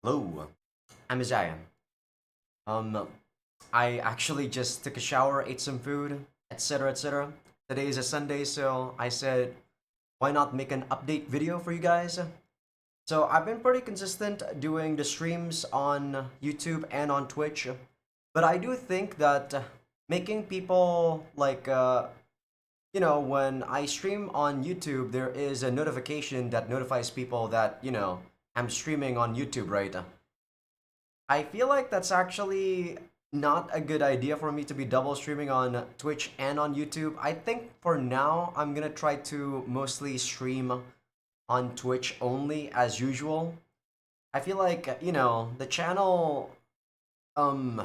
Hello, I'm Azaikyousuke. Um, I actually just took a shower, ate some food, etc., etc. Today is a Sunday, so I said, why not make an update video for you guys? So I've been pretty consistent doing the streams on YouTube and on Twitch, but I do think that making people when I stream on YouTube, there is a notification that notifies people that, I'm streaming on YouTube, right? I feel like that's actually not a good idea for me to be double streaming on Twitch and on YouTube. I think for now, I'm gonna try to mostly stream on Twitch only as usual. I feel like, the channel, um,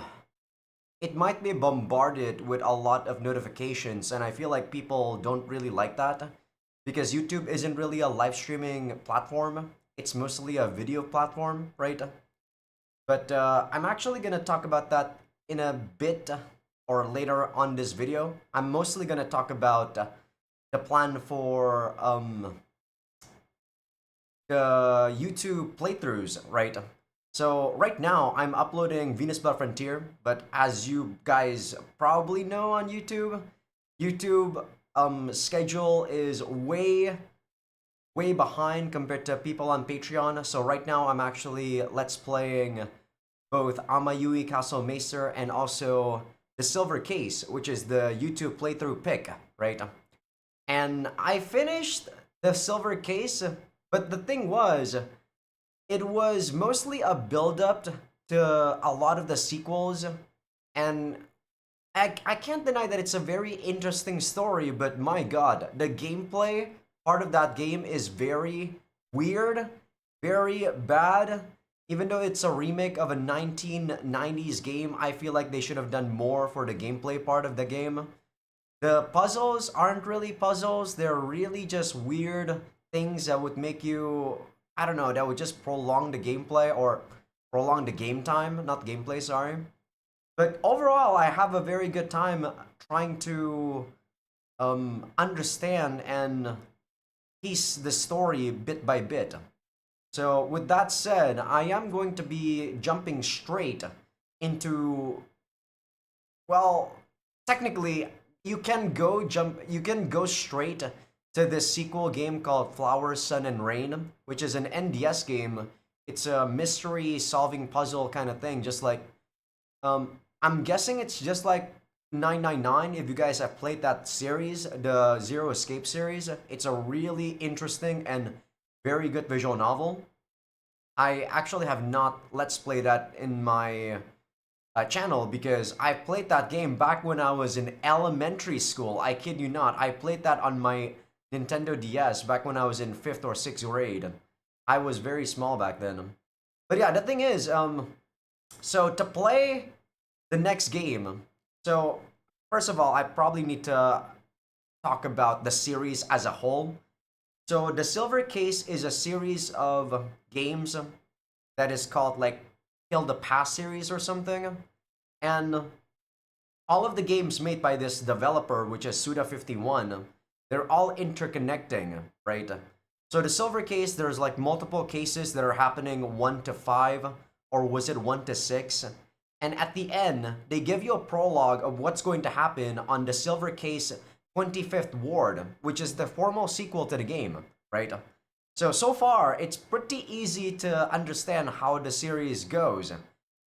it might be bombarded with a lot of notifications, and I feel like people don't really like that because YouTube isn't really a live streaming platform. It's mostly a video platform, right? But I'm actually gonna talk about that in a bit or later on this video. I'm mostly gonna talk about the plan for the YouTube playthroughs, right? So right now I'm uploading Venus Blood Frontier, but as you guys probably know on YouTube, YouTube schedule is way behind compared to people on Patreon. So right now I'm actually let's playing both Amayui Castle Maester and also the Silver Case, which is the YouTube playthrough pick, right? And I finished the Silver Case, but the thing was, it was mostly a build up to a lot of the sequels, and I can't deny that it's a very interesting story, but my god, the gameplay part of that game is very weird, very bad. Even though it's a remake of a 1990s game, I feel like they should have done more for the gameplay part of the game. The puzzles aren't really puzzles, they're really just weird things that would make you, I don't know, that would just prolong the gameplay or prolong the game time, not gameplay, sorry. But overall, I have a very good time trying to understand and piece the story bit by bit. So, with that said, I am going to be jumping straight into, well, technically, you can go straight to this sequel game called Flower, Sun, and Rain, which is an NDS game. It's a mystery solving puzzle kind of thing, just like I'm guessing it's just like 999 if you guys have played that series, the Zero Escape series. It's a really interesting and very good visual novel. I actually have not let's play that in my channel because I played that game back when I was in elementary school. I kid you not. I played that on my Nintendo DS back when I was in 5th or 6th grade. I was very small back then. But yeah, the thing is, so to play the next game, so first of all, I probably need to talk about the series as a whole. So the Silver Case is a series of games that is called like Kill the Past series or something. And all of the games made by this developer, which is Suda51, they're all interconnecting, right? So the Silver Case, there's like multiple cases that are happening 1 to 5, or was it 1 to 6? And at the end, they give you a prologue of what's going to happen on the Silver Case 25th Ward, which is the formal sequel to the game, right? So far, it's pretty easy to understand how the series goes.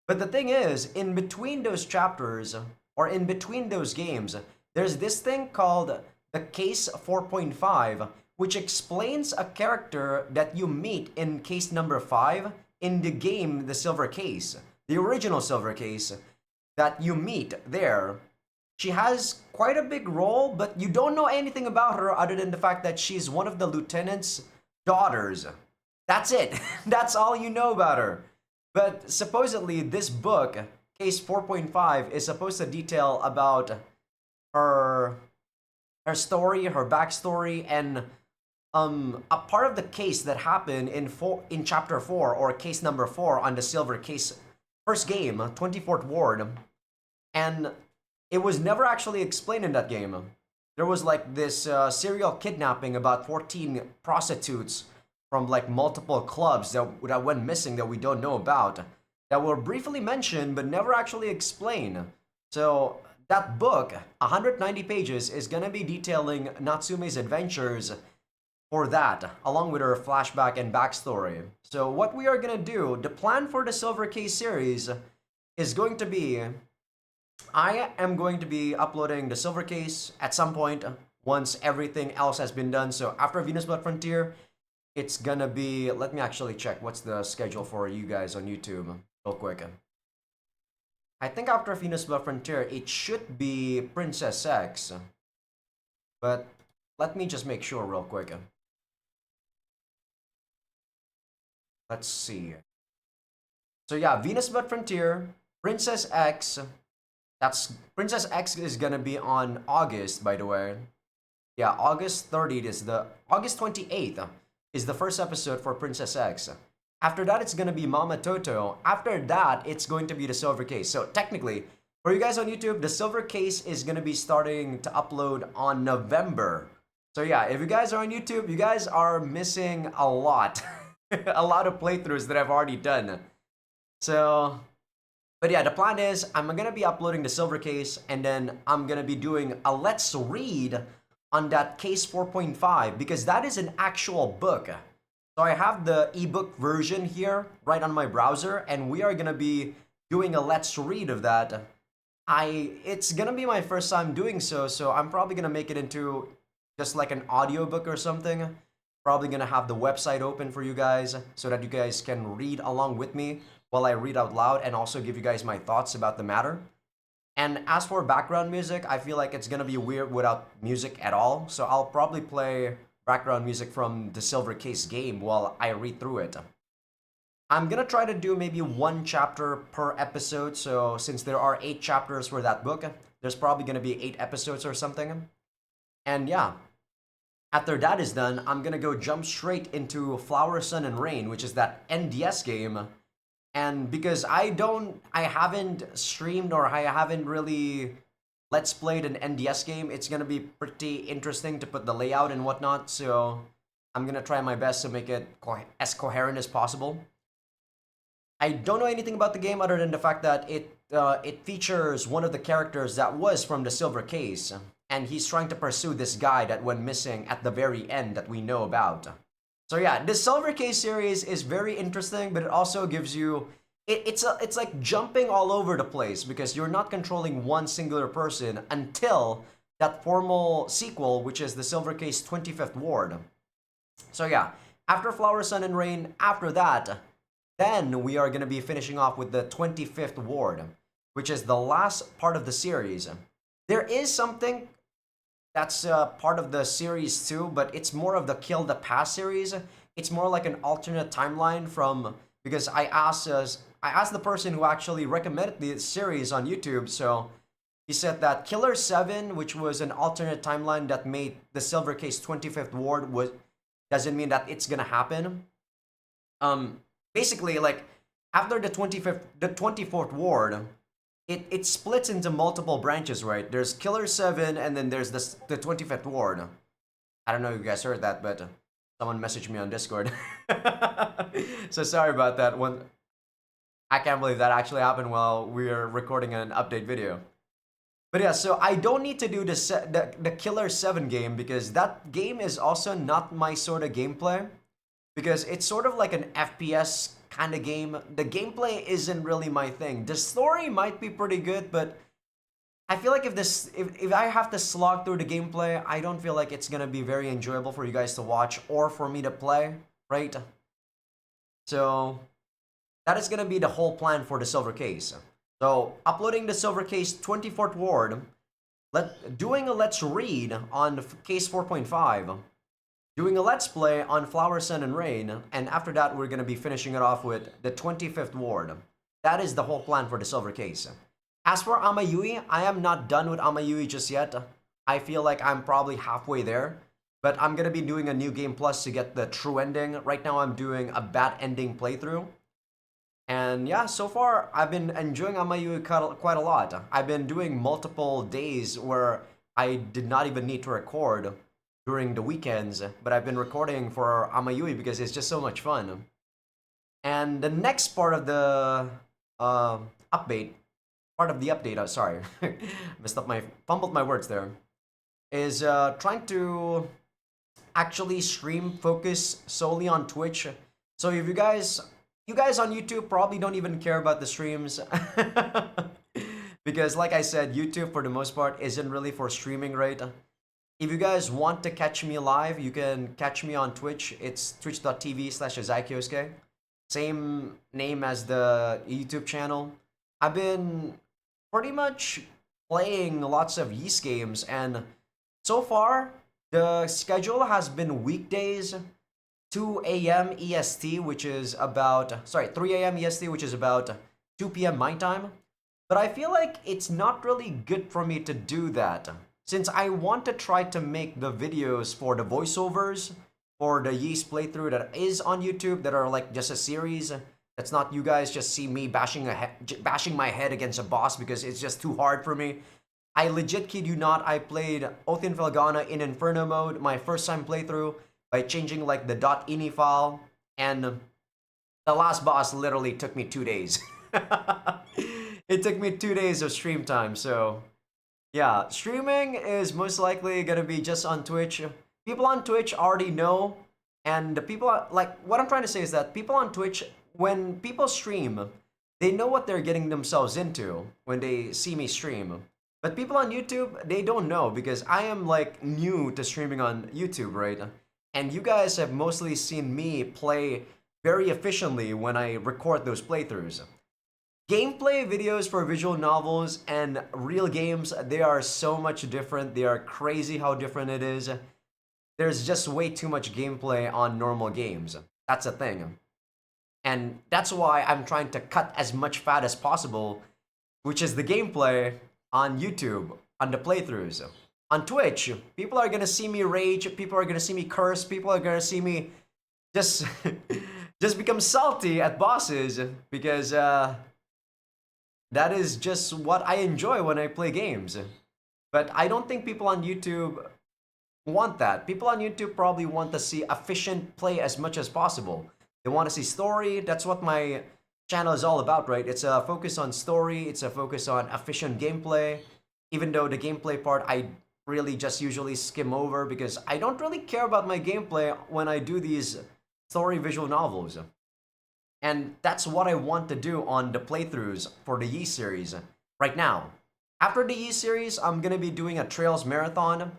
But the thing is, in between those chapters, or in between those games, there's this thing called the Case 4.5, which explains a character that you meet in case number 5 in the game The Silver Case, the original Silver Case, that you meet there. She has quite a big role, but you don't know anything about her other than the fact that she's one of the lieutenant's daughters. That's it. That's all you know about her. But supposedly, this book, Case 4.5, is supposed to detail about her her story, her backstory, and a part of the case that happened in chapter 4 or case number 4 on the Silver Case first game, 24th Ward, and it was never actually explained in that game. There was like this serial kidnapping about 14 prostitutes from like multiple clubs that went missing that we don't know about, that were briefly mentioned but never actually explained. So that book, 190 pages, is gonna be detailing Natsume's adventures for that, along with her flashback and backstory. So what we are gonna do, the plan for the Silver Case series is going to be, I am going to be uploading the Silver Case at some point once everything else has been done. So after Venus Blood Frontier, it's gonna be, let me actually check what's the schedule for you guys on YouTube real quick. I think after Venus Blood Frontier, it should be Princess X. But let me just make sure real quick. Let's see. So yeah, Venus Blood Frontier, Princess X. That's Princess X is gonna be on August, by the way. Yeah, August 30th is the August 28th is the first episode for Princess X. After that, it's gonna be Mama Toto. After that, it's going to be the Silver Case. So technically, for you guys on YouTube, the Silver Case is gonna be starting to upload on November. So yeah, if you guys are on YouTube, you guys are missing a lot. A lot of playthroughs that I've already done. So, but yeah, the plan is I'm gonna be uploading the Silver Case, and then I'm gonna be doing a Let's Read on that Case 4.5, because that is an actual book. So I have the ebook version here right on my browser, and we are gonna be doing a Let's Read of that. It's gonna be my first time doing so, so I'm probably gonna make it into just like an audiobook or something. Probably gonna have the website open for you guys so that you guys can read along with me while I read out loud, and also give you guys my thoughts about the matter. And as for background music, I feel like it's gonna be weird without music at all. So I'll probably play background music from the Silver Case game while I read through it. I'm gonna try to do maybe one chapter per episode. So since there are 8 chapters for that book, there's probably gonna be 8 episodes or something. And yeah, after that is done, I'm gonna go jump straight into Flower, Sun, and Rain, which is that NDS game. And because I haven't streamed, or I haven't really Let's Played an NDS game, it's gonna be pretty interesting to put the layout and whatnot, so I'm gonna try my best to make it as coherent as possible. I don't know anything about the game other than the fact that it features one of the characters that was from the Silver Case, and he's trying to pursue this guy that went missing at the very end that we know about. So yeah, the Silver Case series is very interesting, but it also gives you it's like jumping all over the place, because you're not controlling one singular person until that formal sequel, which is the Silver Case 25th Ward. So yeah, after Flower, Sun, and Rain, after that, then we are going to be finishing off with the 25th Ward, which is the last part of the series. There is something that's part of the series too, but it's more of the Kill the Past series. It's more like an alternate timeline from, because I asked the person who actually recommended the series on YouTube, so he said that Killer 7, which was an alternate timeline that made the Silver Case 25th Ward, doesn't mean that it's gonna happen. Basically, like, after the 24th Ward, it splits into multiple branches, right? There's Killer 7, and then there's the 25th Ward. I don't know if you guys heard that, but someone messaged me on Discord. So sorry about that one. I can't believe that actually happened while we were recording an update video. But yeah, so I don't need to do the Killer 7 game, because that game is also not my sort of gameplay. Because it's sort of like an FPS kind of game. The gameplay isn't really my thing. The story might be pretty good, but I feel like if I have to slog through the gameplay, I don't feel like it's gonna be very enjoyable for you guys to watch or for me to play, right? So that is gonna be the whole plan for the Silver Case. So uploading the Silver Case 24th Ward, doing a Let's Read on Case 4.5, doing a Let's Play on Flower, Sun, and Rain, and after that we're gonna be finishing it off with the 25th Ward. That is the whole plan for the Silver Case. As for Amayui, I am not done with Amayui just yet. I feel like I'm probably halfway there, but I'm gonna be doing a New Game Plus to get the true ending. Right now I'm doing a bad ending playthrough. And yeah, so far I've been enjoying Amayui quite a lot. I've been doing multiple days where I did not even need to record during the weekends, but I've been recording for Amayui because it's just so much fun. And the next part of the uh, update, sorry, fumbled my words there, is trying to actually stream focus solely on Twitch. So if you guys on YouTube probably don't even care about the streams. Because like I said, YouTube for the most part isn't really for streaming, right? If you guys want to catch me live, you can catch me on Twitch. It's twitch.tv/Azaikyousuke. Same name as the YouTube channel. I've been pretty much playing lots of Yeast games, and so far, the schedule has been weekdays, 2 a.m. EST, which is about, sorry, 3 a.m. EST, which is about 2 p.m. my time. But I feel like it's not really good for me to do that, since I want to try to make the videos for the voiceovers for the Yeast playthrough that is on YouTube that are like just a series. That's not you guys just see me bashing my head against a boss because it's just too hard for me. I legit kid you not, I played Oath in Felghana in Inferno mode, my first time playthrough, by changing like the .ini file, and the last boss literally took me 2 days. It took me 2 days of stream time, so yeah, streaming is most likely gonna be just on Twitch. People on Twitch already know, and the people like what I'm trying to say is that people on Twitch, when people stream, they know what they're getting themselves into when they see me stream. But people on YouTube, they don't know because I am like new to streaming on YouTube, right? And you guys have mostly seen me play very efficiently when I record those playthroughs. Gameplay videos for visual novels and real games, they are so much different. They are crazy how different it is. There's just way too much gameplay on normal games. That's a thing. And that's why I'm trying to cut as much fat as possible, which is the gameplay on YouTube, on the playthroughs. On Twitch, people are gonna see me rage, people are gonna see me curse, people are gonna see me just just become salty at bosses because that is just what I enjoy when I play games. But I don't think people on YouTube want that. People on YouTube probably want to see efficient play as much as possible. They want to see story. That's what my channel is all about, right? It's a focus on story. It's a focus on efficient gameplay. Even though the gameplay part I really just usually skim over because I don't really care about my gameplay when I do these story visual novels. And that's what I want to do on the playthroughs for the Yi series right now. After the Yi series, I'm gonna be doing a Trails Marathon,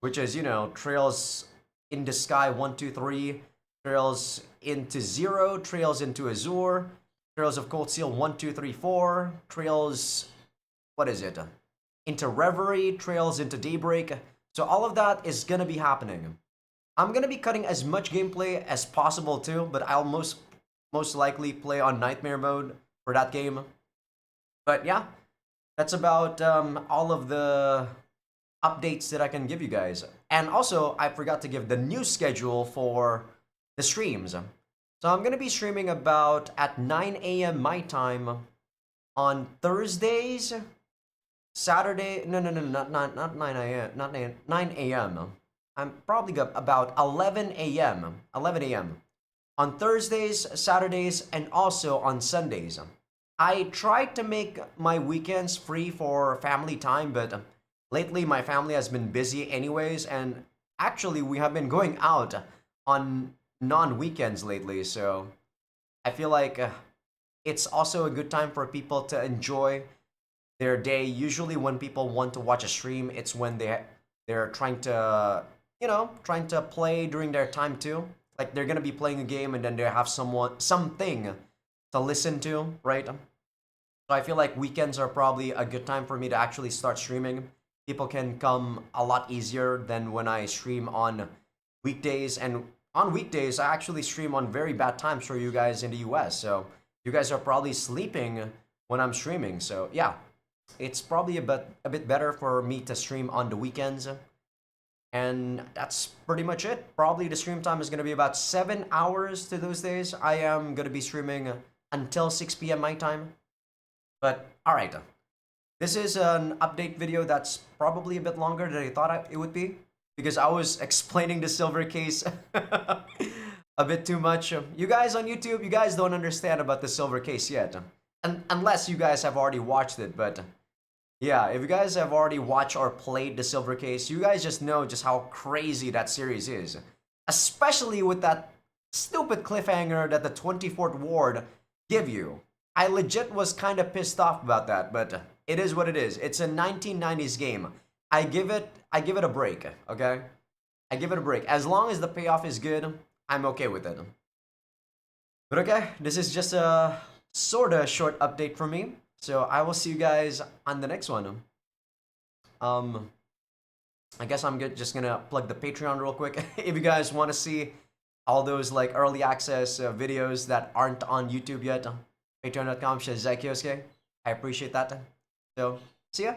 which is, you know, Trails in the Sky 1, 2, 3, Trails into Zero, Trails into Azure, Trails of Cold Steel 1, 2, 3, 4, Trails, what is it? Into Reverie, Trails into Daybreak. So all of that is gonna be happening. I'm gonna be cutting as much gameplay as possible too, but I'll most likely play on Nightmare mode for that game. But yeah, that's about all of the updates that I can give you guys. And also, I forgot to give the new schedule for the streams. So I'm gonna be streaming about at 9 a.m. my time on Thursdays, Saturday. No, not 9 a.m. Not 9 a.m. I'm probably about 11 a.m. 11 a.m. on Thursdays, Saturdays, and also on Sundays. I try to make my weekends free for family time, but lately my family has been busy anyways, and actually we have been going out on non-weekends lately, so I feel like it's also a good time for people to enjoy their day. Usually when people want to watch a stream, it's when they're trying to, you know, trying to play during their time too. Like they're gonna be playing a game and then they have something to listen to, right? So I feel like weekends are probably a good time for me to actually start streaming. People can come a lot easier than when I stream on weekdays. And on weekdays, I actually stream on very bad times for you guys in the US. So you guys are probably sleeping when I'm streaming. So yeah, it's probably a bit better for me to stream on the weekends. And that's pretty much it. Probably the stream time is going to be about 7 hours to those days. I am going to be streaming until 6 p.m. my time. But alright, this is an update video that's probably a bit longer than I thought it would be. because I was explaining the silver case a bit too much. You guys on YouTube, you guys don't understand about the silver case yet. Unless you guys have already watched it, but yeah, if you guys have already watched or played the silver case, you guys just know just how crazy that series is. Especially with that stupid cliffhanger that the 24th Ward give you. I legit was kind of pissed off about that, but it is what it is. It's a 1990s game. I give it a break, okay? I give it a break. As long as the payoff is good, I'm okay with it. But okay, this is just a sort of short update from me. So I will see you guys on the next one. Um, I guess I'm good, just gonna plug the Patreon real quick. If you guys want to see all those like early access videos that aren't on YouTube yet, patreon.com/Azaikyousuke. I appreciate that. So see ya.